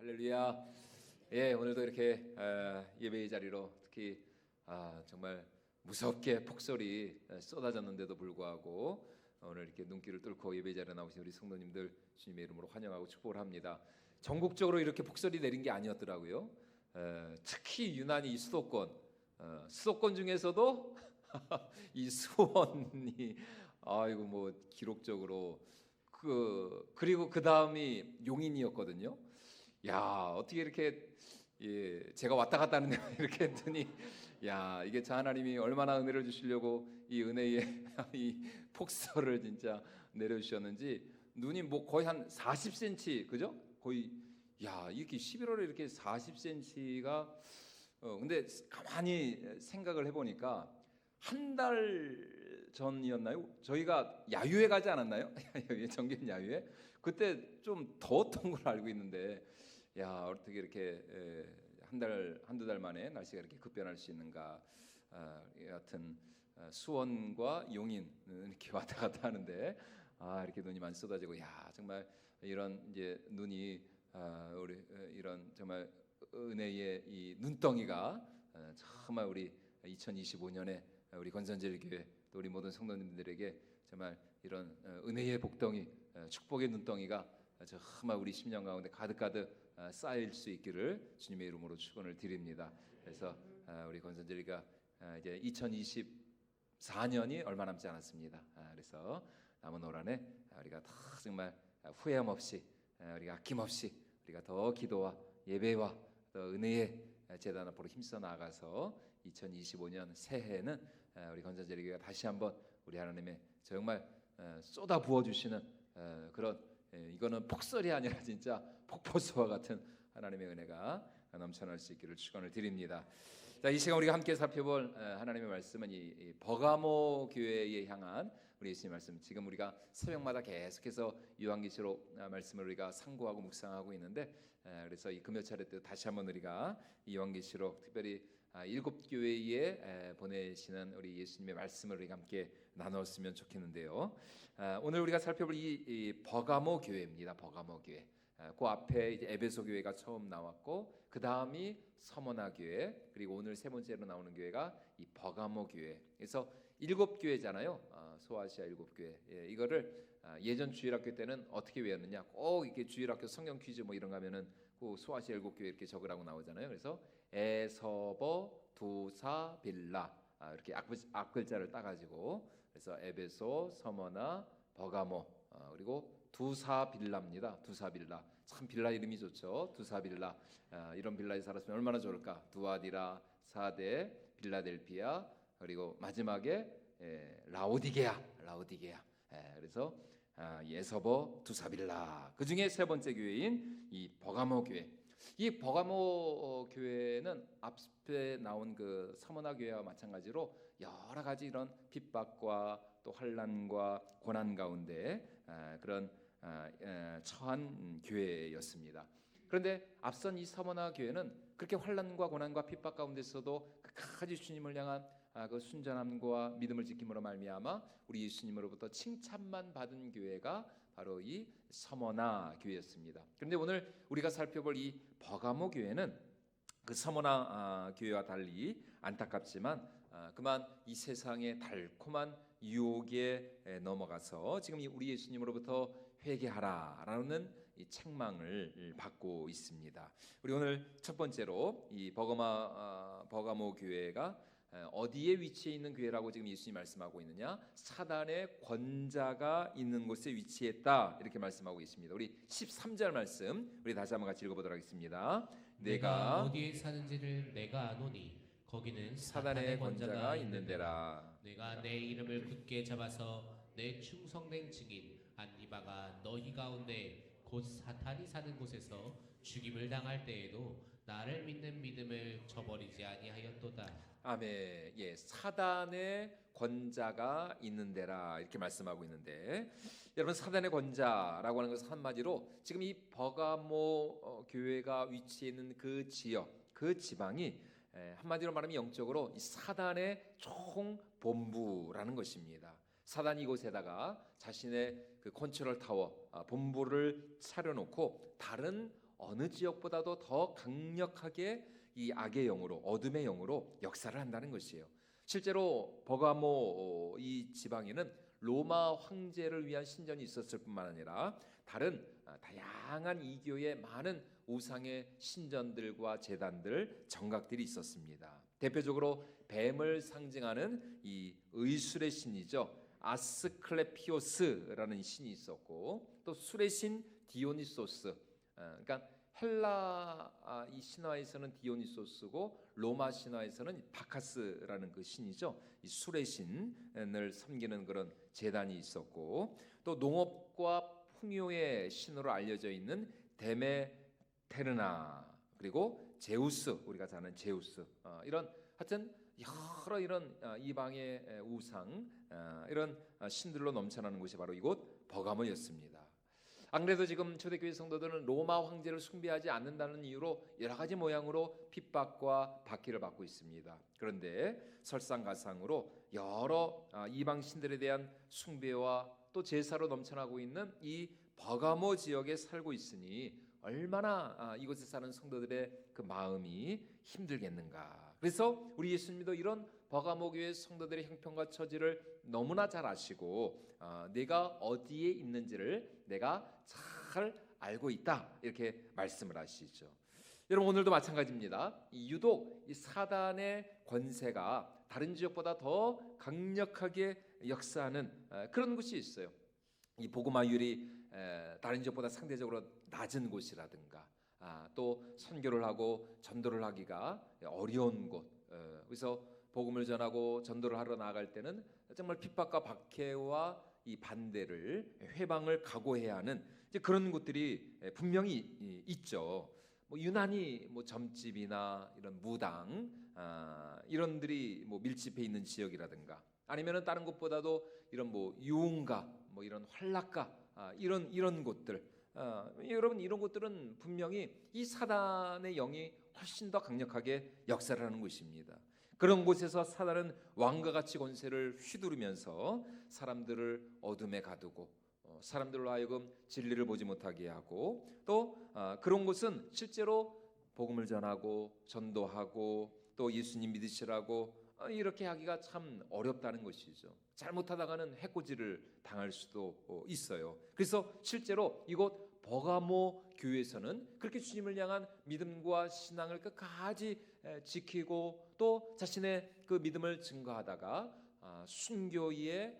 할렐루야. 예, 오늘도 이렇게 예배의 자리로 특히 정말 무섭게 폭설이 쏟아졌는데도 불구하고 오늘 이렇게 눈길을 뚫고 예배 자리에 나오신 우리 성도님들 주님의 이름으로 환영하고 축복을 합니다. 전국적으로 이렇게 폭설이 내린 게 아니었더라고요. 특히 유난히 이 수도권 중에서도 이 수원이 아이고 뭐 기록적으로 그리고 그 다음이 용인이었거든요. 야, 어떻게 이렇게 제가 왔다 갔다 하는데 이렇게 했더니 야, 이게 저 하나님이 얼마나 은혜를 주시려고 이 은혜의 이 폭설을 진짜 내려주셨는지 눈이 뭐 거의 한 40cm 그죠? 거의 야, 이렇게 11월에 이렇게 40cm가 근데 가만히 생각을 해보니까 한 달 전이었나요? 저희가 야유회 가지 않았나요? 정기훈 야유회? 그때 좀 더웠던 걸로 알고 있는데 야, 어떻게 이렇게 한두 달 만에 날씨가 이렇게 급변할 수 있는가. 여하튼 수원과 용인 이렇게 왔다 갔다 하는데 이렇게 눈이 많이 쏟아지고 야, 정말 이런 이제 눈이 우리 이런 정말 은혜의 이 눈덩이가 정말 우리 2025년에 우리 건선제일교회 또 우리 모든 성도님들에게 정말 이런 은혜의 복덩이, 축복의 눈덩이가 정말 우리 심령 가운데 가득가득 쌓일 수 있기를 주님의 이름으로 축원을 드립니다. 그래서 우리 건선제일가 이제 2024년이 얼마 남지 않았습니다. 그래서 남은 올 한해 우리가 다 정말 후회함 없이 우리가 아낌없이 우리가 더 기도와 예배와 또 은혜의 제단 앞으로 힘써 나아가서 2025년 새해에는 우리 건전제리교가 다시 한번 우리 하나님의 정말 쏟아 부어 주시는 그런 이거는 폭설이 아니라 진짜 폭포수와 같은 하나님의 은혜가 넘쳐날 수 있기를 축원을 드립니다. 자, 이 시간 우리가 함께 살펴볼 하나님의 말씀은 이 버가모 교회에 향한 우리 예수님 말씀. 지금 우리가 새벽마다 계속해서 요한계시록 말씀을 우리가 상고하고 묵상하고 있는데 그래서 이 금요 차례 때 다시 한번 우리가 이 요한계시록 특별히 7교회에 보내시는 우리 예수님의 말씀을 우리가 함께 나눴으면 좋겠는데요. 오늘 우리가 살펴볼 이 버가모 교회입니다. 버가모 교회. 그 앞에 이제 에베소 교회가 처음 나왔고 그 다음이 서머나 교회 그리고 오늘 세 번째로 나오는 교회가 이 버가모 교회. 그래서 7교회잖아요. 소아시아 7교회. 이거를 예전 주일학교 때는 어떻게 외웠느냐? 꼭 이렇게 주일학교 성경 퀴즈 뭐 이런 거 하면은 그 소아시아 7교회 이렇게 적으라고 나오잖아요. 그래서 에서버 두사 빌라 이렇게 앞글자를 따가지고 그래서 에베소 서머나 버가모 그리고 두사빌라입니다. 두사빌라. 참 빌라 이름이 좋죠. 두사빌라. 이런 빌라에 살았으면 얼마나 좋을까. 두아디라, 사데, 빌라델피아 그리고 마지막에 라오디게아. 그래서 예서버 두사빌라. 그 중에 세 번째 교회인 이 버가모 교회. 이 버가모 교회는 앞에 나온 그 서머나 교회와 마찬가지로 여러 가지 이런 핍박과 또 환난과 고난 가운데 그런 처한 교회였습니다. 그런데 앞선 이 서머나 교회는 그렇게 환난과 고난과 핍박 가운데서도 끝까지 주님을 향한 그 순전함과 믿음을 지킴으로 말미암아 우리 예수님으로부터 칭찬만 받은 교회가 바로 이 서머나 교회였습니다. 그런데 오늘 우리가 살펴볼 이 버가모 교회는 그 서머나 교회와 달리 안타깝지만 그만 이 세상의 달콤한 유혹에 넘어가서 지금 우리 예수님으로부터 회개하라라는 이 책망을 받고 있습니다. 우리 오늘 첫 번째로 이 버가모 교회가 어디에 위치해 있는 교회라고 지금 예수님이 말씀하고 있느냐? 사단의 권자가 있는 곳에 위치했다 이렇게 말씀하고 있습니다. 우리 13절 말씀 우리 다시 한번 같이 읽어보도록 하겠습니다. 내가 어디에 사는지를 내가 아노니 거기는 사단의 권자가 있는 데라. 내가 내 이름을 굳게 잡아서 내 충성된 증인 안니바가 너희 가운데 곧 사탄이 사는 곳에서 죽임을 당할 때에도 나를 믿는 믿음을 저버리지 아니하였도다. 아멘. 예, 사단의 권자가 있는 데라 이렇게 말씀하고 있는데 여러분 사단의 권자라고 하는 것은 한마디로 지금 이 버가모 교회가 위치해 있는 그 지역, 그 지방이 한마디로 말하면 영적으로 이 사단의 총본부라는 것입니다. 사단이 이곳에다가 자신의 그 컨트롤 타워 본부를 차려놓고 다른 어느 지역보다도 더 강력하게 이 악의 영으로, 어둠의 영으로 역사를 한다는 것이에요. 실제로 버가모 이 지방에는 로마 황제를 위한 신전이 있었을 뿐만 아니라 다른 다양한 이교의 많은 우상의 신전들과 제단들, 정각들이 있었습니다. 대표적으로 뱀을 상징하는 이 의술의 신이죠. 아스클레피오스라는 신이 있었고, 또 술의 신 디오니소스. 그러니까 헬라 이 신화에서는 디오니소스고 로마 신화에서는 바카스라는 그 신이죠. 이 술의 신을 섬기는 그런 제단이 있었고, 또 농업과 풍요의 신으로 알려져 있는 데메테르나, 그리고 제우스, 우리가 잘 아는 제우스, 이런 하여튼 여러 이런 이방의 우상, 이런 신들로 넘쳐나는 곳이 바로 이곳 버가모였습니다. 안 그래도 지금 초대교회 성도들은 로마 황제를 숭배하지 않는다는 이유로 여러 가지 모양으로 핍박과 박해를 받고 있습니다. 그런데 설상가상으로 여러 이방 신들에 대한 숭배와 또 제사로 넘쳐나고 있는 이 버가모 지역에 살고 있으니 얼마나 이곳에 사는 성도들의 그 마음이 힘들겠는가. 그래서 우리 예수님도 이런 버가모 교회 성도들의 형편과 처지를 너무나 잘 아시고 내가 어디에 있는지를 내가 잘 알고 있다, 이렇게 말씀을 하시죠. 여러분, 오늘도 마찬가지입니다. 유독 이 사단의 권세가 다른 지역보다 더 강력하게 역사하는 그런 곳이 있어요. 이 복음화율이 다른 지역보다 상대적으로 낮은 곳이라든가, 또 선교를 하고 전도를 하기가 어려운 곳, 그래서 복음을 전하고 전도를 하러 나아갈 때는 정말 핍박과 박해와 이 반대를, 회방을 각오해야 하는 이제 그런 곳들이 분명히 있죠. 뭐 유난히 뭐 점집이나 이런 무당, 이런들이 뭐 밀집해 있는 지역이라든가, 아니면은 다른 곳보다도 이런 뭐 유흥가, 뭐 이런 환락가, 이런 곳들, 여러분, 이런 곳들은 분명히 이 사단의 영이 훨씬 더 강력하게 역사를 하는 곳입니다. 그런 곳에서 사단은 왕과 같이 권세를 휘두르면서 사람들을 어둠에 가두고 사람들로 하여금 진리를 보지 못하게 하고, 또 그런 곳은 실제로 복음을 전하고 전도하고 또 예수님 믿으시라고 이렇게 하기가 참 어렵다는 것이죠. 잘못하다가는 해코지를 당할 수도 있어요. 그래서 실제로 이곳 버가모 교회에서는 그렇게 주님을 향한 믿음과 신앙을 끝까지 지키고 또 자신의 그 믿음을 증거하다가 순교의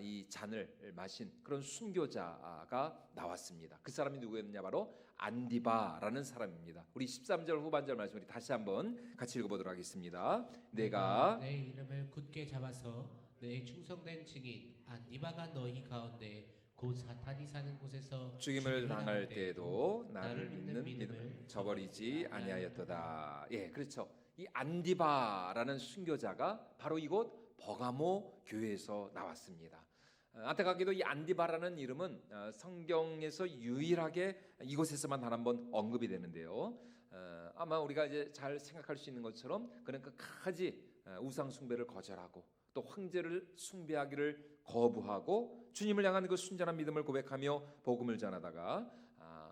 이 잔을 마신 그런 순교자가 나왔습니다. 그 사람이 누구였냐? 바로 안디바라는 사람입니다. 우리 13절 후반절 말씀을 다시 한번 같이 읽어보도록 하겠습니다. 내가 내 이름을 굳게 잡아서 내 충성된 증인 안디바가 너희 가운데 곧 사탄이 사는 곳에서 죽임을 당할 때에도 나를 믿는 믿음을 저버리지 아니하였도다. 예, 그렇죠. 이 안디바라는 순교자가 바로 이곳 버가모 교회에서 나왔습니다. 안타깝게도 이 안디바라는 이름은 성경에서 유일하게 이곳에서만 단 한 번 언급이 되는데요. 아마 우리가 이제 잘 생각할 수 있는 것처럼 그는 끝까지 우상 숭배를 거절하고 또 황제를 숭배하기를 거부하고 주님을 향한 그 순전한 믿음을 고백하며 복음을 전하다가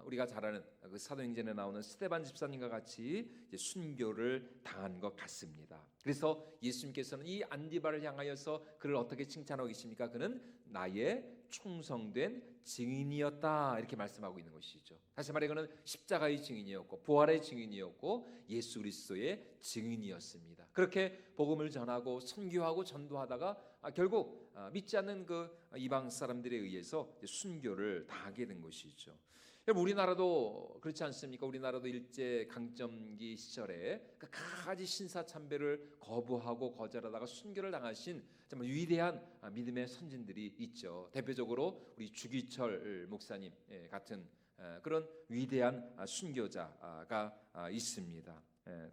우리가 잘 아는 그 사도행전에 나오는 스데반 집사님과 같이 이제 순교를 당한 것 같습니다. 그래서 예수님께서는 이 안디바를 향하여서 그를 어떻게 칭찬하고 계십니까? 그는 나의 충성된 증인이었다, 이렇게 말씀하고 있는 것이죠. 다시 말해 그는 십자가의 증인이었고 부활의 증인이었고 예수 그리스도의 증인이었습니다. 그렇게 복음을 전하고 선교하고 전도하다가 결국 믿지 않는 그 이방 사람들에 의해서 순교를 당하게 된 것이죠. 여러분, 우리나라도 그렇지 않습니까? 우리나라도 일제 강점기 시절에 끝까지 신사참배를 거부하고 거절하다가 순교를 당하신 정말 위대한 믿음의 선진들이 있죠. 대표적으로 우리 주기철 목사님 같은 그런 위대한 순교자가 있습니다.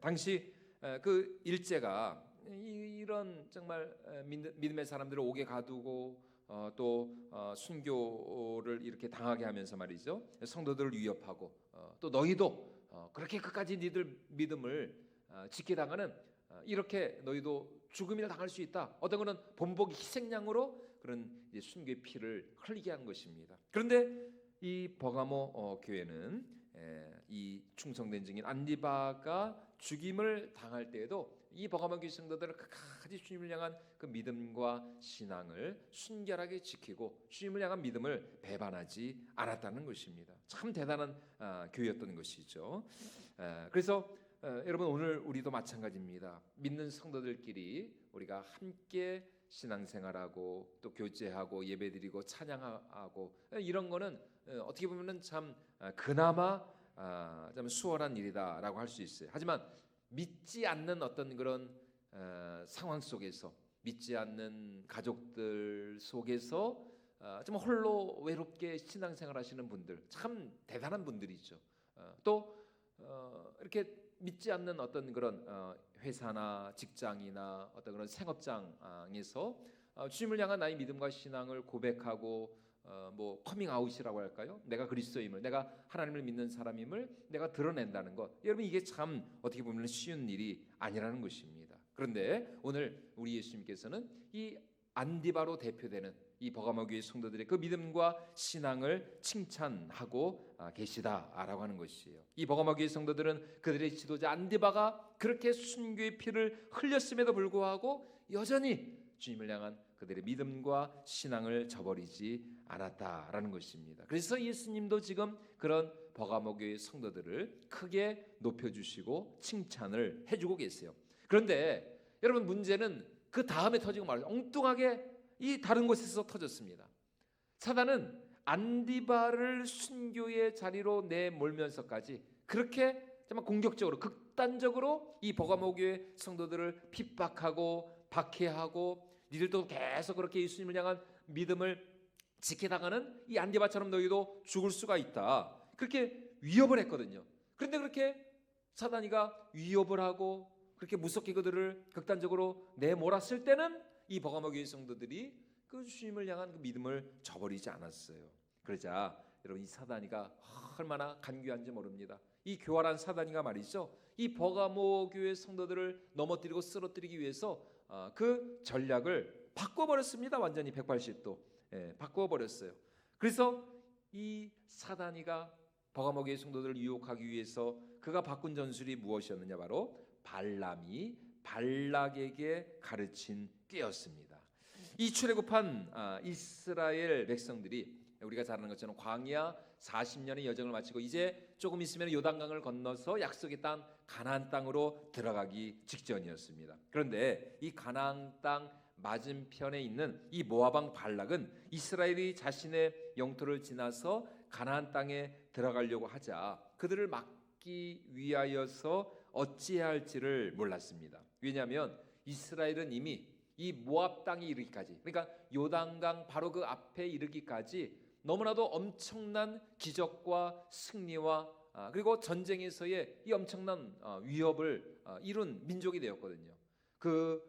당시 그 일제가 이런 정말 믿음의 사람들을 옥에 가두고 또 순교를 이렇게 당하게 하면서 말이죠, 성도들을 위협하고 또 너희도 그렇게 끝까지 니들 믿음을 지키다가는 이렇게 너희도 죽음을 당할 수 있다. 어떤 거는 본보기 희생양으로 그런 이제 순교의 피를 흘리게 한 것입니다. 그런데 이 버가모 교회는 이 충성된 증인 안디바가 죽임을 당할 때에도 이 버가모 교회 성도들은 끝까지 주님을 향한 그 믿음과 신앙을 순결하게 지키고 주님을 향한 믿음을 배반하지 않았다는 것입니다. 참 대단한 교회였던 것이죠. 그래서 여러분 오늘 우리도 마찬가지입니다. 믿는 성도들끼리 우리가 함께 신앙생활하고 또 교제하고 예배드리고 찬양하고 이런 거는 어떻게 보면은 참 그나마 좀 수월한 일이다라고 할 수 있어요. 하지만 믿지 않는 어떤 그런 상황 속에서 믿지 않는 가족들 속에서 좀 홀로 외롭게 신앙생활하시는 분들 참 대단한 분들이죠. 또 이렇게 믿지 않는 어떤 그런 회사나 직장이나 어떤 그런 생업장에서 주님을 향한 나의 믿음과 신앙을 고백하고 뭐 커밍아웃이라고 할까요? 내가 그리스도임을, 내가 하나님을 믿는 사람임을 내가 드러낸다는 것. 여러분 이게 참 어떻게 보면 쉬운 일이 아니라는 것입니다. 그런데 오늘 우리 예수님께서는 이 안디바로 대표되는 이 버가모 교회 성도들의 그 믿음과 신앙을 칭찬하고 계시다라고 하는 것이에요. 이 버가모 교회 성도들은 그들의 지도자 안디바가 그렇게 순교의 피를 흘렸음에도 불구하고 여전히 주님을 향한 그들의 믿음과 신앙을 저버리지 않았다라는 것입니다. 그래서 예수님도 지금 그런 버가모 교회 성도들을 크게 높여주시고 칭찬을 해주고 계세요. 그런데 여러분 문제는 그 다음에 터지고 말이죠. 엉뚱하게 이 다른 곳에서 터졌습니다. 사단은 안디바를 순교의 자리로 내몰면서까지 그렇게 정말 공격적으로 극단적으로 이 버가모 교회 성도들을 핍박하고 박해하고 니들도 계속 그렇게 예수님을 향한 믿음을 지켜나가는 이 안디바처럼 너희도 죽을 수가 있다. 그렇게 위협을 했거든요. 그런데 그렇게 사단이가 위협을 하고 그렇게 무섭게 그들을 극단적으로 내몰았을 때는 이 버가모 교회 성도들이 그 주님을 향한 그 믿음을 저버리지 않았어요. 그러자 여러분 이 사단이가 얼마나 간교한지 모릅니다. 이 교활한 사단이가 말이죠. 이 버가모 교회 성도들을 넘어뜨리고 쓰러뜨리기 위해서 그 전략을 바꿔버렸습니다. 완전히 180도 바꿔버렸어요. 그래서 이 사단이가 버가모 교회 성도들을 유혹하기 위해서 그가 바꾼 전술이 무엇이었느냐, 바로 발람이 발락에게 가르친 꾀였습니다. 이 출애굽한 이스라엘 백성들이 우리가 잘 아는 것처럼 광야 40년의 여정을 마치고 이제 조금 있으면 요단강을 건너서 약속의 땅 가나안 땅으로 들어가기 직전이었습니다. 그런데 이 가나안 땅 맞은편에 있는 이 모압 왕 발락은 이스라엘이 자신의 영토를 지나서 가나안 땅에 들어가려고 하자 그들을 막기 위하여서 어찌해야 할지를 몰랐습니다. 왜냐하면 이스라엘은 이미 이 모압 땅에 이르기까지, 그러니까 요단강 바로 그 앞에 이르기까지 너무나도 엄청난 기적과 승리와 그리고 전쟁에서의 이 엄청난 위협을 이룬 민족이 되었거든요. 그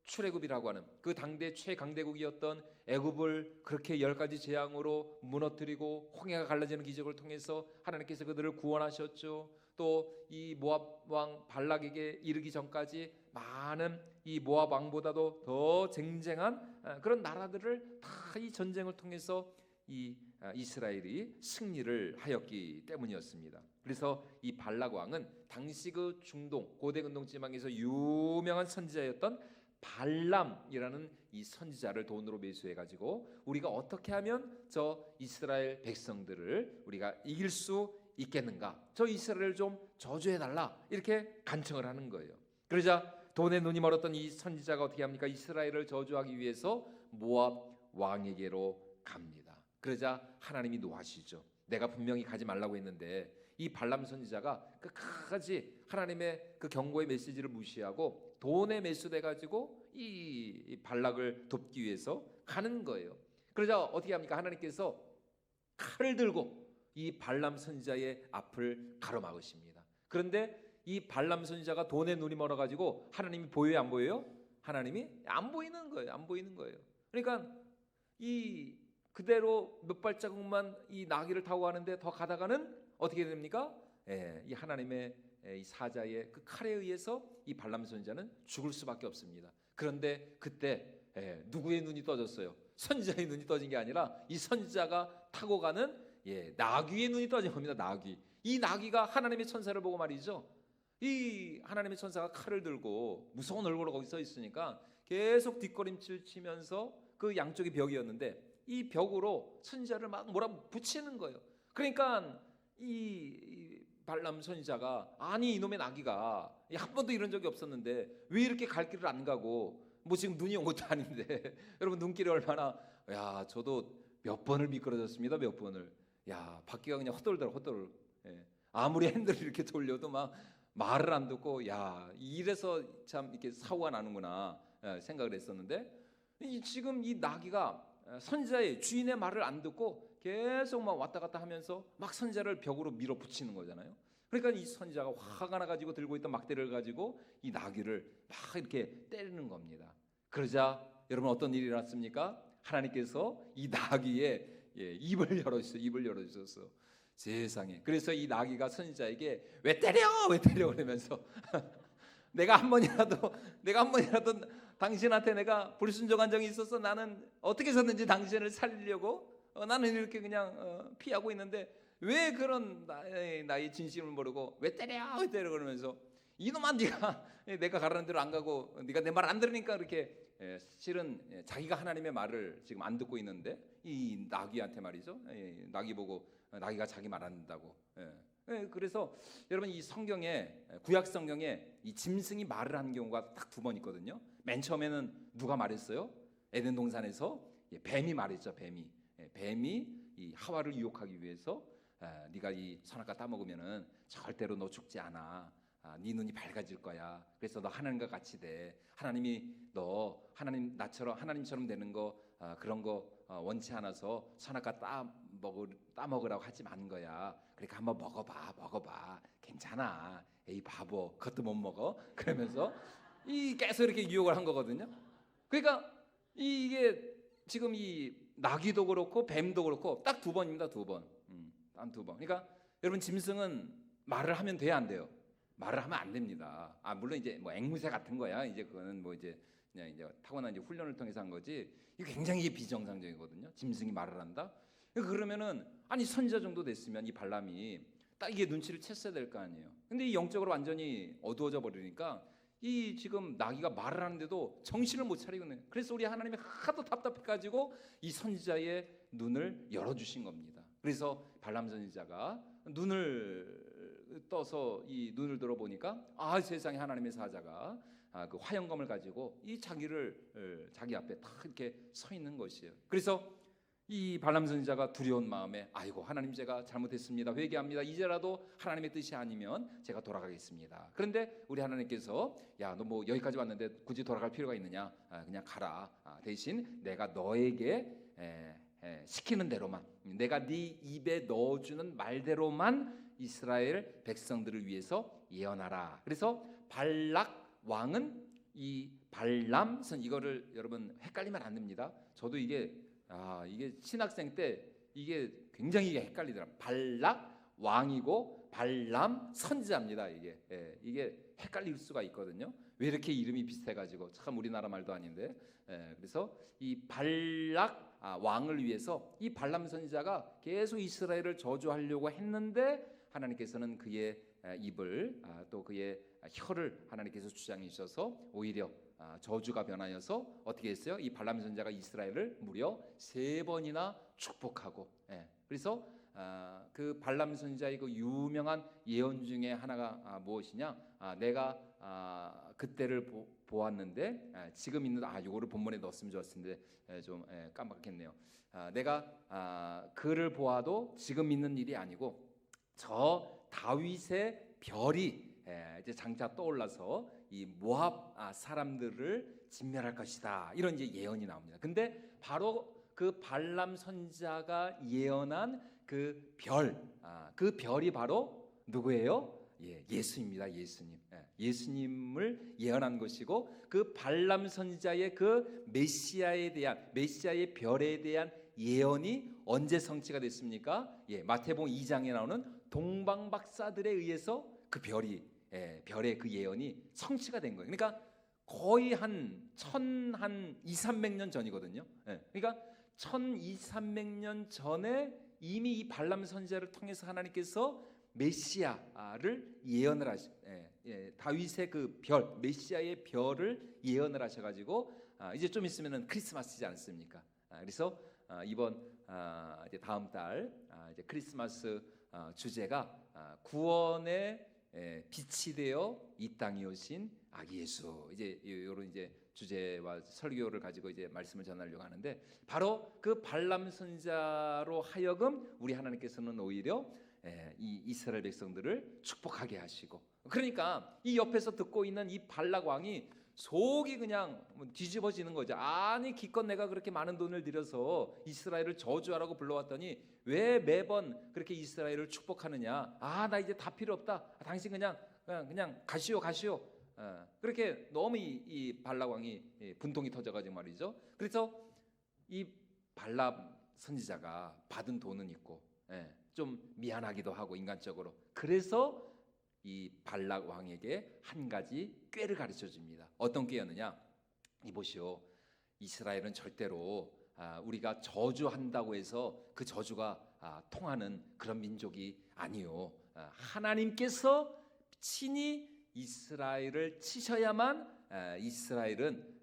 출애굽이라고 하는 그 당대 최강대국이었던 애굽을 그렇게 10가지 재앙으로 무너뜨리고 홍해가 갈라지는 기적을 통해서 하나님께서 그들을 구원하셨죠. 또 이 모압 왕 발락에게 이르기 전까지 많은 이 모압 왕보다도 더 쟁쟁한 그런 나라들을 다 이 전쟁을 통해서 이 이스라엘이 승리를 하였기 때문이었습니다. 그래서 이 발락 왕은 당시 그 중동 고대 근동 지방에서 유명한 선지자였던 발람이라는 이 선지자를 돈으로 매수해 가지고 우리가 어떻게 하면 저 이스라엘 백성들을 우리가 이길 수 있겠는가, 저 이스라엘을 좀 저주해 달라, 이렇게 간청을 하는 거예요. 그러자 돈에 눈이 멀었던 이 선지자가 어떻게 합니까? 이스라엘을 저주하기 위해서 모압 왕에게로 갑니다. 그러자 하나님이 노하시죠. 내가 분명히 가지 말라고 했는데 이 발람 선지자가 끝까지 하나님의 그 경고의 메시지를 무시하고 돈에 매수돼 가지고 이 발락을 돕기 위해서 가는 거예요. 그러자 어떻게 합니까? 하나님께서 칼을 들고 이 발람 선지자의 앞을 가로막으십니다. 그런데 이 발람 선지자가 돈에 눈이 멀어 가지고 하나님이 보여요, 안 보여요? 하나님이 안 보이는 거예요. 안 보이는 거예요. 그러니까 이 그대로 몇 발자국만 이 나귀를 타고 가는데 더 가다가는 어떻게 됩니까? 이 하나님의 이 사자의 그 칼에 의해서 이 발람 선지자는 죽을 수밖에 없습니다. 그런데 그때 누구의 눈이 떠졌어요? 선지자의 눈이 떠진 게 아니라 이 선지자가 타고 가는 나귀의 눈이 떠진 겁니다. 나귀. 이 나귀가 하나님의 천사를 보고 말이죠. 이 하나님의 천사가 칼을 들고 무서운 얼굴로 거기 서 있으니까 계속 뒷걸음질 치면서 그 양쪽이 벽이었는데 이 벽으로 선지자를 막 몰아붙이는 거예요. 그러니까 이 발람 선지자가 아니 이놈의 나귀가 한 번도 이런 적이 없었는데 왜 이렇게 갈 길을 안 가고 뭐 지금 눈이 온 것도 아닌데 여러분 눈길이 얼마나 야 저도 몇 번을 미끄러졌습니다. 몇 번을 야 바퀴가 그냥 헛돌더라 헛돌. 예. 아무리 핸들을 이렇게 돌려도 막 말을 안 듣고 야 이래서 참 이렇게 사고가 나는구나 생각을 했었는데 지금 이 나귀가 선지자의 주인의 말을 안 듣고 계속 막 왔다 갔다 하면서 막 선지자를 벽으로 밀어붙이는 거잖아요. 그러니까 이 선지자가 화가 나가지고 들고 있던 막대를 가지고 이 나귀를 막 이렇게 때리는 겁니다. 그러자 여러분 어떤 일이 일어났습니까? 하나님께서 이 나귀의 입을 열어주셨어요. 입을 열어주셨어. 세상에. 그래서 이 나귀가 선지자에게 왜 때려 그러면서 내가 한 번이라도 당신한테 내가 불순종한 적이 있어서 나는 어떻게 해서든지 당신을 살리려고 나는 이렇게 그냥 피하고 있는데 왜 그런 나의 진심을 모르고 왜 때려 그러면서 이놈아 네가 내가 가라는 대로 안 가고 네가 내 말 안 들으니까 그렇게 실은 자기가 하나님의 말을 지금 안 듣고 있는데 이 나귀한테 말이죠. 나귀 보고 나귀가 자기 말 안 듣는다고. 그래서 여러분 이 성경에 구약 성경에 이 짐승이 말을 하는 경우가 딱 두 번 있거든요. 맨 처음에는 누가 말했어요? 에덴 동산에서 뱀이 말했죠. 뱀이 이 하와를 유혹하기 위해서 네가 이 선악과 따먹으면은 절대로 너 죽지 않아. 네 눈이 밝아질 거야. 그래서 너 하나님과 같이 돼. 하나님이 너 하나님처럼 되는 거 그런 거 원치 않아서 선악과 따먹으라고 하지 만 거야. 그러니까 한번 먹어봐. 괜찮아. 에이 바보, 그것도 못 먹어. 그러면서 이 계속 이렇게 유혹을 한 거거든요. 그러니까 이게 지금 이 나귀도 그렇고 뱀도 그렇고 딱 두 번입니다. 두 번. 단 두 번. 그러니까 여러분 짐승은 말을 하면 돼야 안 돼요? 말을 하면 안 됩니다. 물론 이제 뭐 앵무새 같은 거야. 이제 그거는 뭐 이제 그냥 이제 타고난 이제 훈련을 통해서 한 거지. 이게 굉장히 비정상적이거든요. 짐승이 말을 한다. 그러면은 아니 선지자 정도 됐으면 이 발람이 딱 이게 눈치를 챘어야 될 거 아니에요. 근데 이 영적으로 완전히 어두워져 버리니까 이 지금 나귀가 말을 하는데도 정신을 못 차리고 있는. 그래서 우리 하나님이 하도 답답해가지고 이 선지자의 눈을 열어주신 겁니다. 그래서 발람 선지자가 눈을 떠서 이 눈을 들어보니까 세상에 하나님의 사자가 그 화영검을 가지고 이 자기 앞에 딱 이렇게 서 있는 것이에요. 그래서 이 발람 선지자가 두려운 마음에 아이고 하나님 제가 잘못했습니다. 회개합니다. 이제라도 하나님의 뜻이 아니면 제가 돌아가겠습니다. 그런데 우리 하나님께서 야 너 뭐 여기까지 왔는데 굳이 돌아갈 필요가 있느냐? 그냥 가라. 대신 내가 너에게 시키는 대로만 내가 네 입에 넣어주는 말대로만 이스라엘 백성들을 위해서 예언하라. 그래서 발락 왕은 이 발람 선 이거를 여러분 헷갈리면 안 됩니다. 저도 이게 신학생 때 이게 굉장히 헷갈리더라. 발락 왕이고 발람 선지자입니다. 이게 헷갈릴 수가 있거든요. 왜 이렇게 이름이 비슷해가지고 참 우리나라 말도 아닌데. 그래서 이 발락 왕을 위해서 이 발람 선지자가 계속 이스라엘을 저주하려고 했는데 하나님께서는 그의 입을 또 그의 혀를 하나님께서 주장해 주셔서 오히려 저주가 변하여서 어떻게 했어요? 이 발람 선지자가 이스라엘을 무려 3번이나 축복하고 그래서 그 발람 선지자의 그 유명한 예언 중에 하나가 무엇이냐? 내가 그때를 보았는데 지금 있는 이거를 본문에 넣었으면 좋았을 텐데 좀 깜빡했네요. 내가 그를 보아도 지금 있는 일이 아니고 저 다윗의 별이 이제 장차 떠올라서 이 모압 사람들을 진멸할 것이다. 이런 이제 예언이 나옵니다. 근데 바로 그 발람 선지자가 예언한 그 별이 바로 누구예요? 예수입니다. 예수님을 예언한 것이고 그 발람 선지자의 그 메시아의 별에 대한 예언이 언제 성취가 됐습니까? 마태복음 2장에 나오는 동방박사들에 의해서 그 별의 그 예언이 성취가 된 거예요. 그러니까 거의 한 200-300년 전이거든요. 그러니까 1200-300년 전에 이미 이 발람 선지자를 통해서 하나님께서 메시아를 예언을 다윗의 그 별, 메시아의 별을 예언을 하셔가지고 이제 좀 있으면은 크리스마스지 않습니까? 그래서 이번 이제 다음 달 이제 크리스마스 주제가 구원의 빛이 되어 이 땅에 오신 아기 예수. 이제 이런 이제 주제와 설교를 가지고 이제 말씀을 전하려고 하는데, 바로 그 발람 선지자로 하여금 우리 하나님께서는 오히려 이 이스라엘 백성들을 축복하게 하시고, 그러니까 이 옆에서 듣고 있는 이 발락 왕이 속이 그냥 뒤집어지는 거죠. 아니 기껏 내가 그렇게 많은 돈을 들여서 이스라엘을 저주하라고 불러왔더니 왜 매번 그렇게 이스라엘을 축복하느냐? 나 이제 다 필요 없다. 당신 그냥 가시오. 그렇게 너무 이 발락 왕이 분통이 터져가지고 말이죠. 그래서 이 발람 선지자가 받은 돈은 있고 좀 미안하기도 하고 인간적으로, 그래서 이 발락 왕에게 한 가지 꾀를 가르쳐 줍니다. 어떤 꾀였느냐? 이보시오, 이스라엘은 절대로 우리가 저주한다고 해서 그 저주가 통하는 그런 민족이 아니요. 하나님께서 친히 이스라엘을 치셔야만 이스라엘은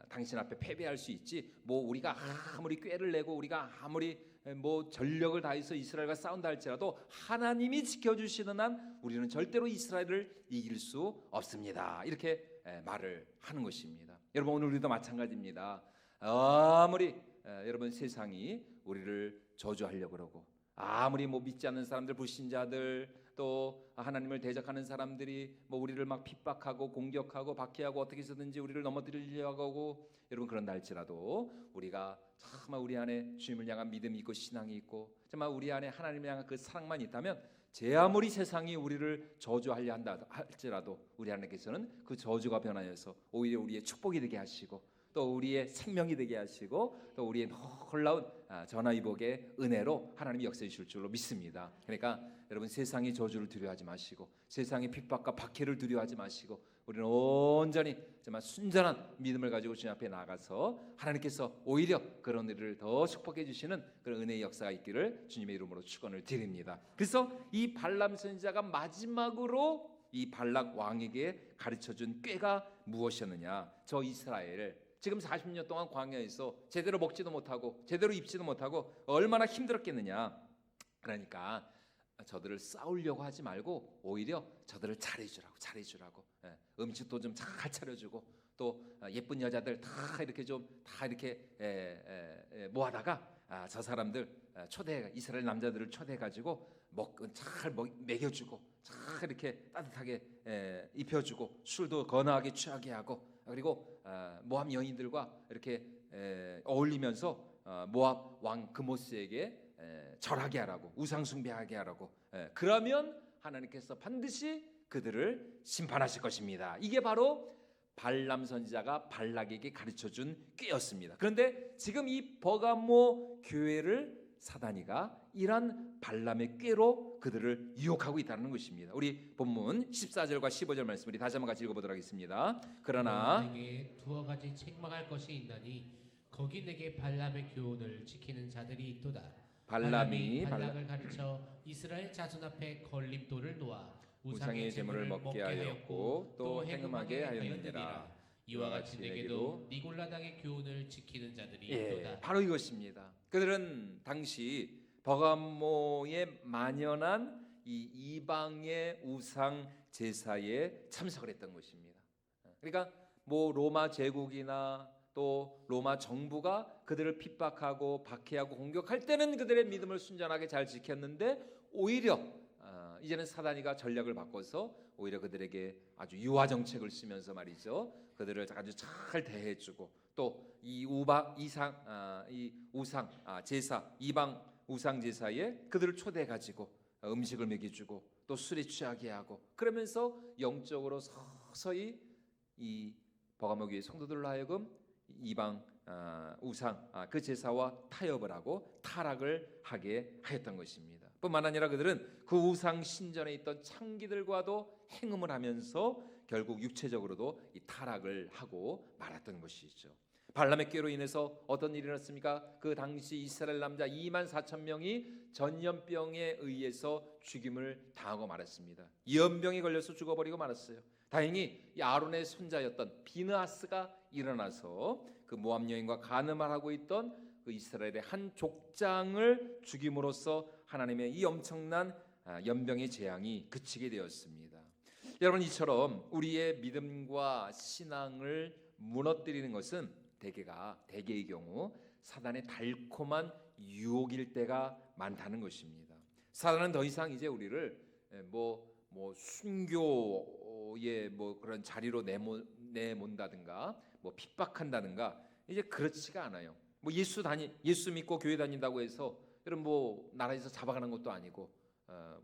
당신 앞에 패배할 수 있지, 뭐 우리가 아무리 꾀를 내고 우리가 아무리 뭐 전력을 다해서 이스라엘과 싸운다 할지라도 하나님이 지켜주시는 한 우리는 절대로 이스라엘을 이길 수 없습니다. 이렇게 말을 하는 것입니다. 여러분, 오늘 우리도 마찬가지입니다. 아무리 여러분 세상이 우리를 저주하려고 그러고, 아무리 뭐 믿지 않는 사람들, 불신자들, 또 하나님을 대적하는 사람들이 뭐 우리를 막 핍박하고 공격하고 박해하고 어떻게 해서든지 우리를 넘어뜨리려고 하고, 여러분 그런다 할지라도 우리가 정말 우리 안에 주님을 향한 믿음이 있고 신앙이 있고 정말 우리 안에 하나님을 향한 그 사랑만 있다면, 제 아무리 세상이 우리를 저주하려 한다 할지라도 우리 하나님께서는 그 저주가 변하여서 오히려 우리의 축복이 되게 하시고, 또 우리의 생명이 되게 하시고, 또 우리의 놀라운 전화위복의 은혜로 하나님이 역사해 주실 줄로 믿습니다. 그러니까 여러분, 세상의 저주를 두려워하지 마시고, 세상의 핍박과 박해를 두려워하지 마시고, 우리는 온전히 정말 순전한 믿음을 가지고 주님 앞에 나가서 하나님께서 오히려 그런 일을 더 축복해 주시는 그런 은혜의 역사가 있기를 주님의 이름으로 축원을 드립니다. 그래서 이 발람 선지자가 마지막으로 이 발락 왕에게 가르쳐준 꾀가 무엇이었느냐? 저 이스라엘 지금 40년 동안 광야에서 제대로 먹지도 못하고 제대로 입지도 못하고 얼마나 힘들었겠느냐. 그러니까 저들을 싸우려고 하지 말고 오히려 저들을 잘해주라고 음식도 좀 잘 차려주고, 또 예쁜 여자들 다 이렇게 모아다가 저 사람들 이스라엘 남자들을 초대해가지고 잘 먹여주고, 잘 이렇게 따뜻하게 입혀주고, 술도 거나하게 취하게 하고, 그리고 모압 여인들과 이렇게 어울리면서 모압 왕 그모스에게 절하게 하라고, 우상 숭배하게 하라고. 그러면 하나님께서 반드시 그들을 심판하실 것입니다. 이게 바로 발람 선지자가 발락에게 가르쳐준 꾀였습니다. 그런데 지금 이 버가모 교회를 사단이가 이런 발람의 꾀로 그들을 유혹하고 있다는 것입니다. 우리 본문 14절과 15절 말씀 우리 다시 한번 같이 읽어보도록 하겠습니다. 그러나 내게 두어 가지 책망할 것이 있나니 거기 내게 발람의 교훈을 지키는 자들이 있도다. 발람이 발락을 가르쳐 이스라엘 자손 앞에 걸림돌을 놓아 우상의 제물을 먹게 하였고 또 행음하게 하였느니라. 이와 같이 내게도 니골라 당의 교훈을 지키는 자들이 있도다. 바로 이것입니다. 그들은 당시 버가모에 만연한 이 이방의 우상 제사에 참석을 했던 것입니다. 그러니까 뭐 로마 제국이나 또 로마 정부가 그들을 핍박하고 박해하고 공격할 때는 그들의 믿음을 순전하게 잘 지켰는데, 오히려 이제는 사단이가 전략을 바꿔서 오히려 그들에게 아주 유화 정책을 쓰면서 말이죠, 그들을 아주 잘 대해주고, 또 이 우상 제사, 이방 우상 제사에 그들을 초대해 가지고 음식을 먹여주고 또 술에 취하게 하고, 그러면서 영적으로 서서히 이 버가모 교회 성도들로 하여금 이방 우상 그 제사와 타협을 하고 타락을 하게 하였던 것입니다. 뿐만 아니라 그들은 그 우상 신전에 있던 창기들과도 행음을 하면서 결국 육체적으로도 이 타락을 하고 말았던 것이죠. 발람의 꾀로 인해서 어떤 일이 일어났습니까? 그 당시 이스라엘 남자 24,000명이 전염병에 의해서 죽임을 당하고 말았습니다. 연병에 걸려서 죽어버리고 말았어요. 다행히 이 아론의 손자였던 비느하스가 일어나서 그 모압 여인과 간음을 하고 있던 그 이스라엘의 한 족장을 죽임으로써 하나님의 이 엄청난 연병의 재앙이 그치게 되었습니다. 여러분, 이처럼 우리의 믿음과 신앙을 무너뜨리는 것은 대개의 경우 사단의 달콤한 유혹일 때가 많다는 것입니다. 사단은 더 이상 이제 우리를 순교의 그런 자리로 내몬다든가 핍박한다든가 이제 그렇지가 않아요. 예수 믿고 교회 다닌다고 해서 여러분 나라에서 잡아가는 것도 아니고,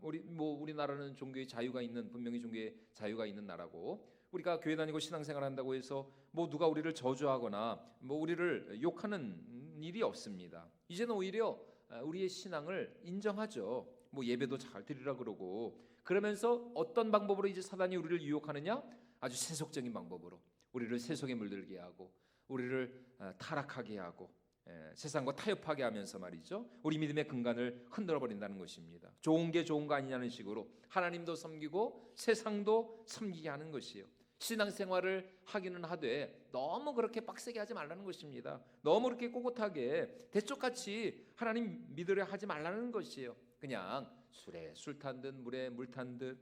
우리나라는 종교의 자유가 있는, 분명히 종교의 자유가 있는 나라고, 우리가 교회 다니고 신앙생활 한다고 해서 누가 우리를 저주하거나 우리를 욕하는 일이 없습니다. 이제는 오히려 우리의 신앙을 인정하죠. 예배도 잘 드리라 그러고, 그러면서 어떤 방법으로 이제 사단이 우리를 유혹하느냐? 아주 세속적인 방법으로 우리를 세속에 물들게 하고, 우리를 타락하게 하고, 세상과 타협하게 하면서 말이죠, 우리 믿음의 근간을 흔들어 버린다는 것입니다. 좋은 게 좋은 거 아니냐는 식으로 하나님도 섬기고 세상도 섬기게 하는 것이에요. 신앙생활을 하기는 하되 너무 그렇게 빡세게 하지 말라는 것입니다. 너무 그렇게 꼿꼿하게 대쪽같이 하나님 믿으려 하지 말라는 것이에요. 그냥 술에 술 탄 듯 물에 물 탄 듯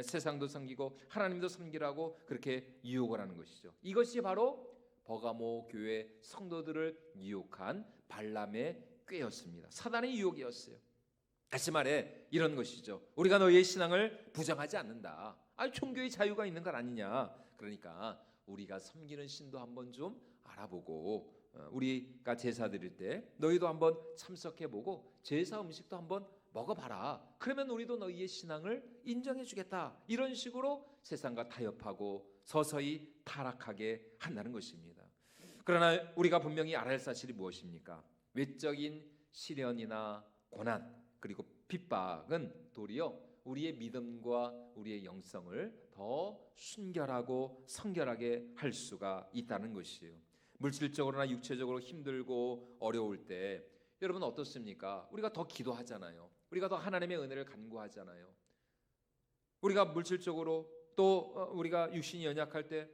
세상도 섬기고 하나님도 섬기라고 그렇게 유혹을 하는 것이죠. 이것이 바로 버가모 교회 성도들을 유혹한 발람의 꾀였습니다. 사단의 유혹이었어요. 다시 말해 이런 것이죠. 우리가 너희의 신앙을 부정하지 않는다. 종교의 자유가 있는 것 아니냐. 그러니까 우리가 섬기는 신도 한번 좀 알아보고, 우리가 제사 드릴 때 너희도 한번 참석해보고 제사 음식도 한번 먹어봐라. 그러면 우리도 너희의 신앙을 인정해주겠다. 이런 식으로 세상과 타협하고 서서히 타락하게 한다는 것입니다. 그러나 우리가 분명히 알아야 할 사실이 무엇입니까? 외적인 시련이나 고난 그리고 핍박은 도리어 우리의 믿음과 우리의 영성을 더 순결하고 성결하게 할 수가 있다는 것이에요. 물질적으로나 육체적으로 힘들고 어려울 때 여러분 어떻습니까? 우리가 더 기도하잖아요. 우리가 더 하나님의 은혜를 간구하잖아요. 우리가 물질적으로 또 우리가 육신이 연약할 때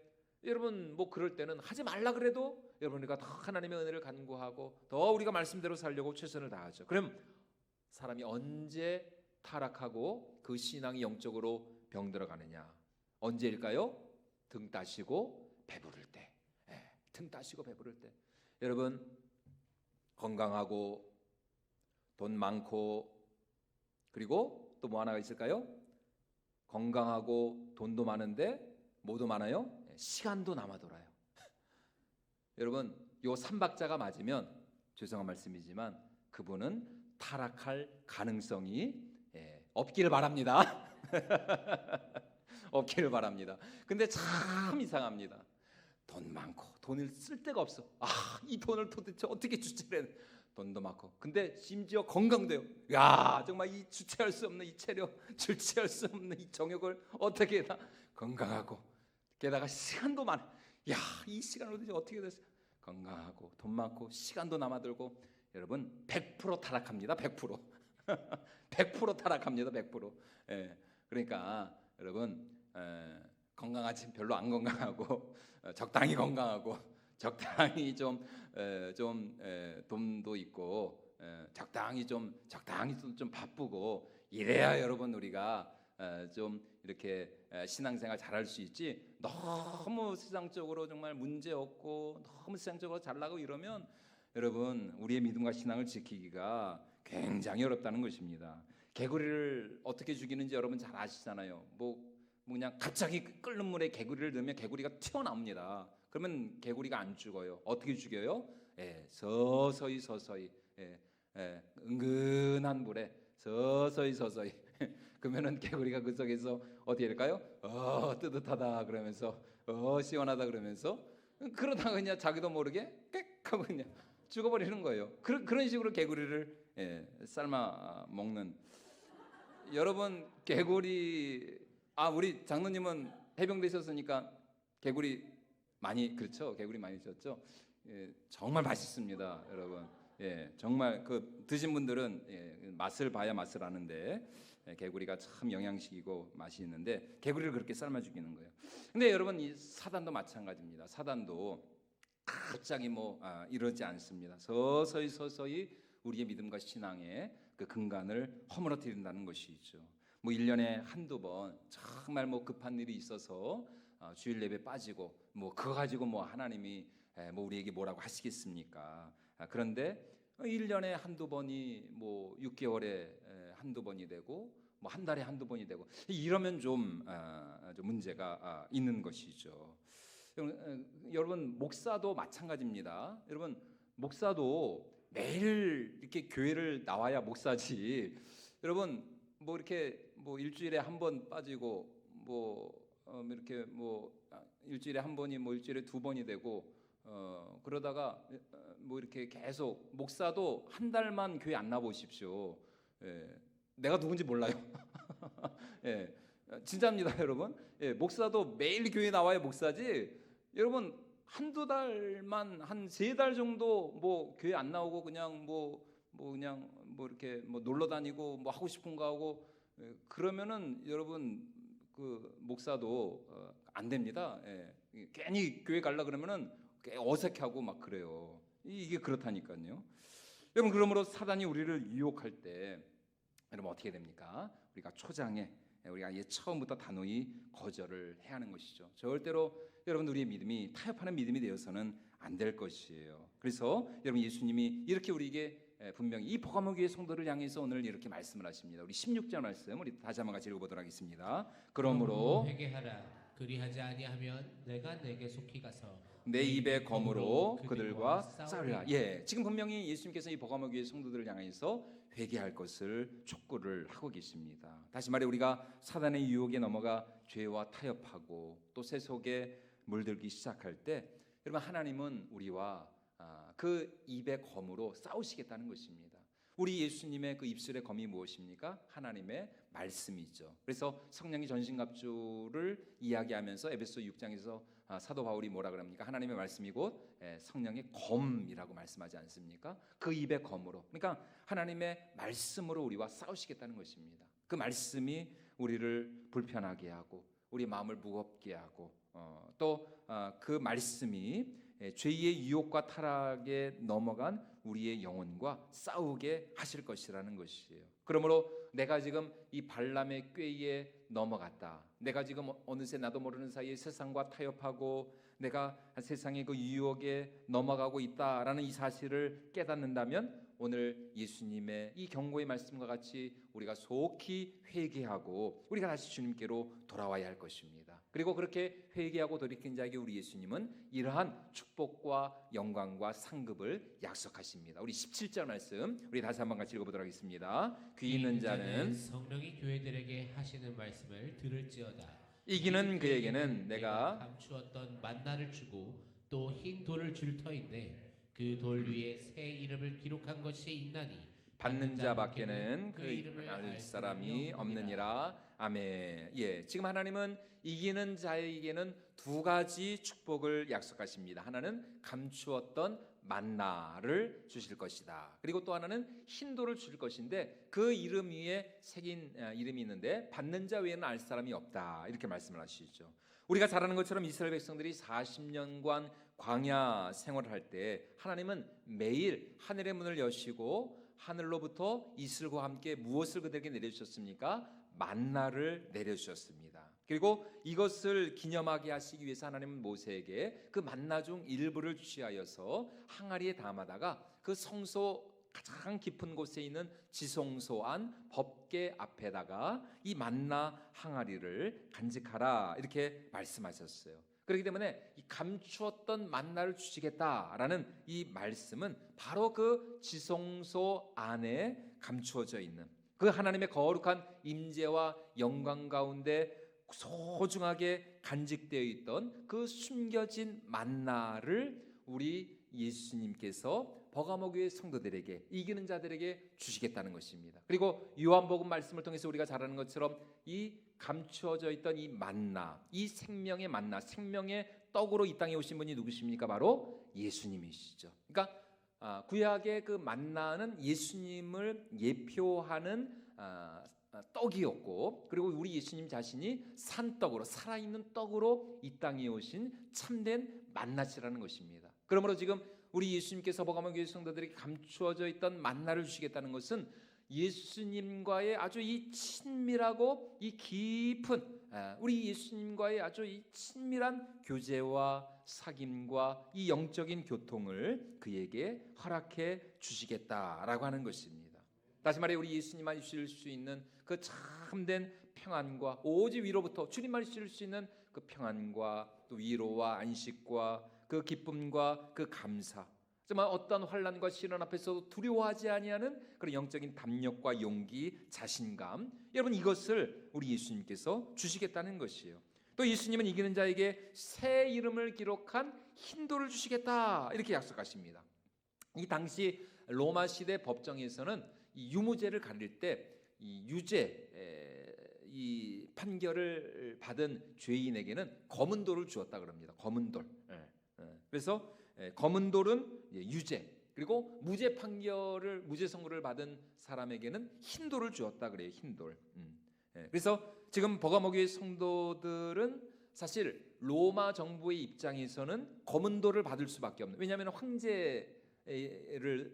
여러분 그럴 때는 하지 말라 그래도 여러분 우리가 더 하나님의 은혜를 간구하고 더 우리가 말씀대로 살려고 최선을 다하죠. 그럼 사람이 언제 타락하고 그 신앙이 영적으로 병들어가느냐? 언제일까요? 등 따시고 배부를 때. 등 따시고 배부를 때. 여러분 건강하고 돈 많고 그리고 또 뭐 하나가 있을까요? 건강하고 돈도 많은데 뭐도 많아요? 시간도 남아 돌아요. 여러분 요 3박자가 맞으면 죄송한 말씀이지만 그분은 타락할 가능성이 없기를 바랍니다. 없기를 바랍니다. 근데 참 이상합니다. 돈 많고 돈을 쓸 데가 없어. 이 돈을 도대체 어떻게 주체를 해? 돈도 많고 근데 심지어 건강도요. 야 정말 이 주체할 수 없는 이 체력, 주체할 수 없는 이 정욕을 어떻게 다 건강하고 게다가 시간도 많아. 야 이 시간을 도대체 어떻게 됐어요? 건강하고 돈 많고 시간도 남아들고 여러분 100% 타락합니다. 100% 100% 타락합니다. 100%. 그러니까 여러분 건강하지 별로 안 건강하고 적당히 건강하고 적당히 좀 돈도 있고 적당히 좀 바쁘고 이래야 여러분 우리가 좀 이렇게 신앙생활 잘할 수 있지. 너무 세상적으로 정말 문제 없고 너무 세상적으로 잘나고 이러면 여러분 우리의 믿음과 신앙을 지키기가 굉장히 어렵다는 것입니다. 개구리를 어떻게 죽이는지 여러분 잘 아시잖아요. 그냥 갑자기 끓는 물에 개구리를 넣으면 개구리가 튀어나옵니다. 그러면 개구리가 안 죽어요. 어떻게 죽여요? 서서히 은근한 물에 서서히 그러면은 개구리가 그 속에서 어떻게 될까요? 뜨뜻하다 그러면서 시원하다 그러면서 그러다가 그냥 자기도 모르게 꽥 하고 그냥 죽어버리는 거예요. 그런 식으로 개구리를 삶아 먹는. 여러분 개구리 우리 장로님은 해병대 있었으니까 개구리 많이 그렇죠. 개구리 많이 드셨죠. 정말 맛있습니다, 여러분. 정말 그 드신 분들은 맛을 봐야 맛을 아는데 개구리가 참 영양식이고 맛이 있는데 개구리를 그렇게 삶아 죽이는 거예요. 근데 여러분 이 사단도 마찬가지입니다. 사단도 갑자기 이러지 않습니다. 서서히 우리의 믿음과 신앙의 그 근간을 허물어뜨린다는 것이죠. 1년에 한두 번 정말 급한 일이 있어서 주일 예배 빠지고 그거 가지고 하나님이 우리에게 뭐라고 하시겠습니까? 그런데 1년에 한두 번이 6개월에 한두 번이 되고 한 달에 한두 번이 되고 이러면 좀 문제가 있는 것이죠. 여러분 목사도 마찬가지입니다. 여러분 목사도 매일 이렇게 교회를 나와야 목사지. 여러분 이렇게 일주일에 한 번 빠지고 이렇게 일주일에 한 번이 일주일에 두 번이 되고 그러다가 이렇게 계속 목사도 한 달만 교회 안 나보십시오. 내가 누군지 몰라요. 진짜입니다, 여러분. 목사도 매일 교회 나와야 목사지. 여러분 한두 달만 한 3달 정도 교회 안 나오고 그냥 그냥 이렇게 놀러 다니고 하고 싶은 거 하고 그러면은 여러분 그 목사도 안 됩니다. 괜히 교회 가려 그러면은 어색하고 막 그래요. 이게 그렇다니까요. 여러분 그러므로 사단이 우리를 유혹할 때 여러분 어떻게 됩니까? 우리가 초장에 우리가 처음부터 단호히 거절을 해야 하는 것이죠. 절대로 여러분 우리의 믿음이 타협하는 믿음이 되어서는 안 될 것이에요. 그래서 여러분 예수님이 이렇게 우리에게 분명히 이 버가모 교회 성도를 향해서 오늘 이렇게 말씀을 하십니다. 우리 16절 말씀 우리 다시 한번 같이 읽어보도록 하겠습니다. 그러므로 회개하라. 그리하지 아니하면 내가 내게 속히 가서 내 입의 검으로 그들과 싸우리라. 지금 분명히 예수님께서 이 버가모 교회 성도들을 향해서 회개할 것을 촉구를 하고 계십니다. 다시 말해 우리가 사단의 유혹에 넘어가 죄와 타협하고 또 세속에 물들기 시작할 때 여러분 하나님은 우리와 그 입의 검으로 싸우시겠다는 것입니다. 우리 예수님의 그 입술의 검이 무엇입니까? 하나님의 말씀이죠. 그래서 성령의 전신갑주를 이야기하면서 에베소 6장에서 사도 바울이 뭐라 그럽니까? 하나님의 말씀이 곧 성령의 검이라고 말씀하지 않습니까? 그 입의 검으로, 그러니까 하나님의 말씀으로 우리와 싸우시겠다는 것입니다. 그 말씀이 우리를 불편하게 하고 우리 마음을 무겁게 하고 또 그 말씀이 죄의 유혹과 타락에 넘어간 우리의 영혼과 싸우게 하실 것이라는 것이에요. 그러므로 내가 지금 이 발람의 꾀에 넘어갔다. 내가 지금 어느새 나도 모르는 사이에 세상과 타협하고 내가 세상의 그 유혹에 넘어가고 있다라는 이 사실을 깨닫는다면 오늘 예수님의 이 경고의 말씀과 같이 우리가 속히 회개하고 우리가 다시 주님께로 돌아와야 할 것입니다. 그리고 그렇게 회개하고 돌이킨 자에게 우리 예수님은 이러한 축복과 영광과 상급을 약속하십니다. 우리 17절 말씀 우리 다시 한번 같이 읽어보도록 하겠습니다. 귀 있는 자는 성령이 교회들에게 하시는 말씀을 들을지어다. 이기는 그에게는 내가 감추었던 만나를 주고 또 흰 돌을 줄 터인데 그 돌 위에 새 이름을 기록한 것이 있나니 받는 자밖에는 그 이름을 알 사람이 없느니라. 아멘. 지금 하나님은 이기는 자에게는 두 가지 축복을 약속하십니다. 하나는 감추었던 만나를 주실 것이다. 그리고 또 하나는 흰 돌을 줄 것인데 그 이름 위에 새긴 이름이 있는데 받는 자 외에는 알 사람이 없다. 이렇게 말씀을 하시죠. 우리가 잘 아는 것처럼 이스라엘 백성들이 40년간 광야 생활을 할 때 하나님은 매일 하늘의 문을 여시고 하늘로부터 이슬과 함께 무엇을 그들에게 내려주셨습니까? 만나를 내려주셨습니다. 그리고 이것을 기념하게 하시기 위해서 하나님은 모세에게 그 만나 중 일부를 취하여서 항아리에 담아다가 그 성소 가장 깊은 곳에 있는 지성소 안 법궤 앞에다가 이 만나 항아리를 간직하라 이렇게 말씀하셨어요. 그렇기 때문에 이 감추었던 만나를 주시겠다라는 이 말씀은 바로 그 지성소 안에 감추어져 있는 그 하나님의 거룩한 임재와 영광 가운데 소중하게 간직되어 있던 그 숨겨진 만나를 우리 예수님께서 버가모 교회 성도들에게 이기는 자들에게 주시겠다는 것입니다. 그리고 요한복음 말씀을 통해서 우리가 잘 아는 것처럼 이 감추어져 있던 이 만나, 이 생명의 만나, 생명의 떡으로 이 땅에 오신 분이 누구십니까? 바로 예수님이시죠. 그러니까 구약의 그 만나는 예수님을 예표하는 떡이었고, 그리고 우리 예수님 자신이 산떡으로, 살아있는 떡으로 이 땅에 오신 참된 만나시라는 것입니다. 그러므로 지금 우리 예수님께서 복음의 교회 성도들에게 감추어져 있던 만나를 주시겠다는 것은 예수님과의 아주 이 친밀하고 이 깊은, 우리 예수님과의 아주 이 친밀한 교제와 사귐과 이 영적인 교통을 그에게 허락해 주시겠다라고 하는 것입니다. 다시 말해 우리 예수님만 주실 수 있는 그 참된 평안과, 오직 위로부터 주님만 주실 수 있는 그 평안과 또 위로와 안식과 그 기쁨과 그 감사, 정말 어떤 환난과 시련 앞에서도 두려워하지 아니하는 그런 영적인 담력과 용기, 자신감, 여러분 이것을 우리 예수님께서 주시겠다는 것이에요. 또 예수님은 이기는 자에게 새 이름을 기록한 흰돌을 주시겠다 이렇게 약속하십니다. 이 당시 로마 시대 법정에서는 이 유무죄를 가릴 때 이 유죄, 이 판결을 받은 죄인에게는 검은 돌을 주었다 그럽니다. 검은 돌. 그래서 검은 돌은 유죄, 그리고 무죄 판결을, 무죄 선고를 받은 사람에게는 흰 돌을 주었다 그래요. 흰 돌. 그래서 지금 버가모교회 성도들은 사실 로마 정부의 입장에서는 검은 돌을 받을 수밖에 없는, 왜냐하면 황제를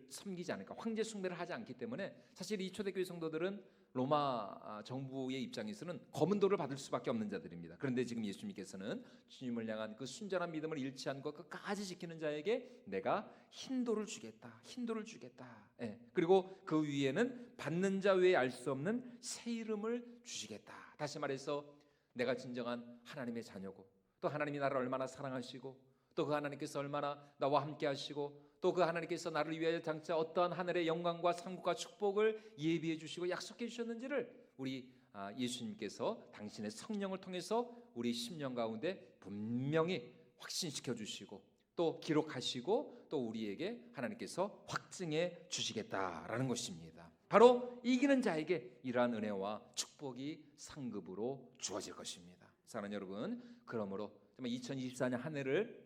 섬기지 않으니까, 황제 숭배를 하지 않기 때문에 사실 이 초대교회 성도들은 로마 정부의 입장에서는 검은 돌을 받을 수밖에 없는 자들입니다. 그런데 지금 예수님께서는 주님을 향한 그 순전한 믿음을 잃지 않고 끝까지 지키는 자에게 내가 흰 돌을 주겠다, 흰 돌을 주겠다. 그리고 그 위에는 받는 자 외에 알 수 없는 새 이름을 주시겠다. 다시 말해서 내가 진정한 하나님의 자녀고, 또 하나님이 나를 얼마나 사랑하시고, 또 그 하나님께서 얼마나 나와 함께 하시고, 또 그 하나님께서 나를 위하여 장차 어떠한 하늘의 영광과 상급과 축복을 예비해 주시고 약속해 주셨는지를 우리 예수님께서 당신의 성령을 통해서 우리 심령 가운데 분명히 확신시켜 주시고 또 기록하시고 또 우리에게 하나님께서 확증해 주시겠다라는 것입니다. 바로 이기는 자에게 이러한 은혜와 축복이 상급으로 주어질 것입니다. 사랑하는 여러분, 그러므로 2024년 한 해를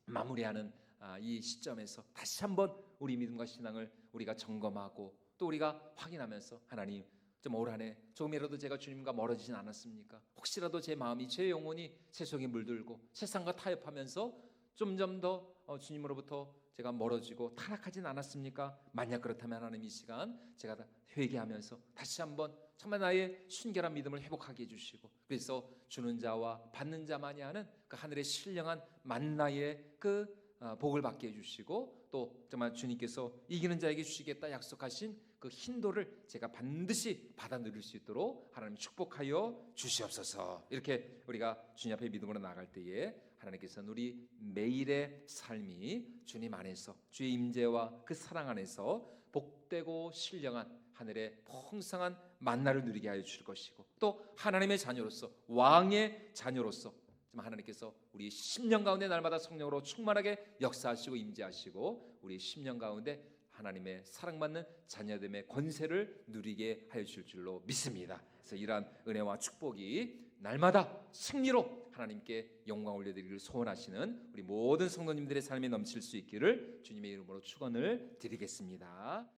마무리하는 이 시점에서 다시 한번 우리 믿음과 신앙을 우리가 점검하고 또 우리가 확인하면서, 하나님 좀 올 한 해 조금이라도 제가 주님과 멀어지진 않았습니까? 혹시라도 제 마음이, 제 영혼이 세속에 물들고 세상과 타협하면서 점점 더 주님으로부터 제가 멀어지고 타락하진 않았습니까? 만약 그렇다면 하나님 이 시간 제가 회개하면서 다시 한번 정말 나의 순결한 믿음을 회복하게 해주시고, 그래서 주는 자와 받는 자만이 하는 그 하늘의 신령한 만나의 그 복을 받게 해주시고, 또 정말 주님께서 이기는 자에게 주시겠다 약속하신 그 흰돌을 제가 반드시 받아 누릴 수 있도록 하나님 축복하여 주시옵소서. 이렇게 우리가 주님 앞에 믿음으로 나갈 때에 하나님께서는 우리 매일의 삶이 주님 안에서, 주의 임재와 그 사랑 안에서 복되고 신령한 하늘의 풍성한 만나를 누리게 하여 주실 것이고, 또 하나님의 자녀로서, 왕의 자녀로서 하나님께서 우리 심령 가운데 날마다 성령으로 충만하게 역사하시고 임재하시고 우리 심령 가운데 하나님의 사랑받는 자녀됨의 권세를 누리게 하여 주실 줄로 믿습니다. 그래서 이러한 은혜와 축복이 날마다 승리로 하나님께 영광 올려드리기를 소원하시는 우리 모든 성도님들의 삶에 넘칠 수 있기를 주님의 이름으로 축원을 드리겠습니다.